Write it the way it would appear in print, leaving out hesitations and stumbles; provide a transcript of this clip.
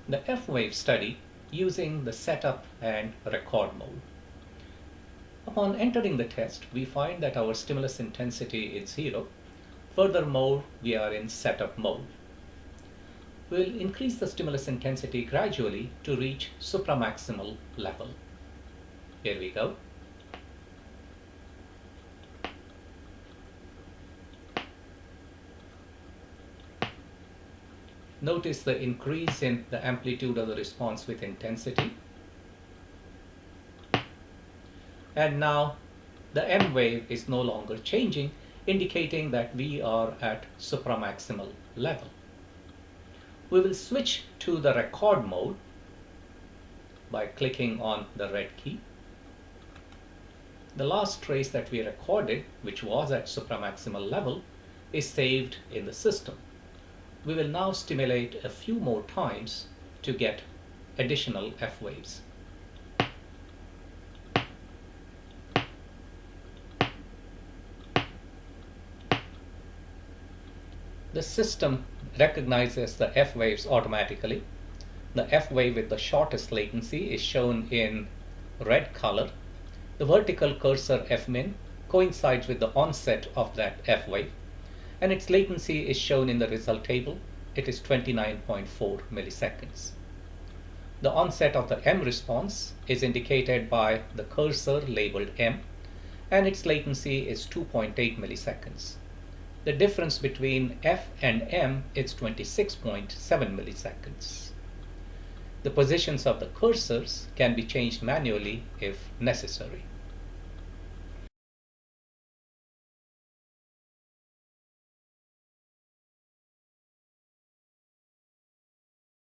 the F-wave study using the setup and record mode. Upon entering the test, we find that our stimulus intensity is 0. Furthermore, we are in setup mode. We'll increase the stimulus intensity gradually to reach supramaximal level. Here we go. Notice the increase in the amplitude of the response with intensity. And now the M wave is no longer changing, indicating that we are at supramaximal level. We will switch to the record mode by clicking on the red key. The last trace that we recorded, which was at supramaximal level, is saved in the system. We will now stimulate a few more times to get additional F waves. The system recognizes the F waves automatically. The F wave with the shortest latency is shown in red color. The vertical cursor Fmin coincides with the onset of that F wave, and its latency is shown in the result table. It is 29.4 milliseconds. The onset of the M response is indicated by the cursor labeled M, and its latency is 2.8 milliseconds. The difference between F and M is 26.7 milliseconds. The positions of the cursors can be changed manually if necessary.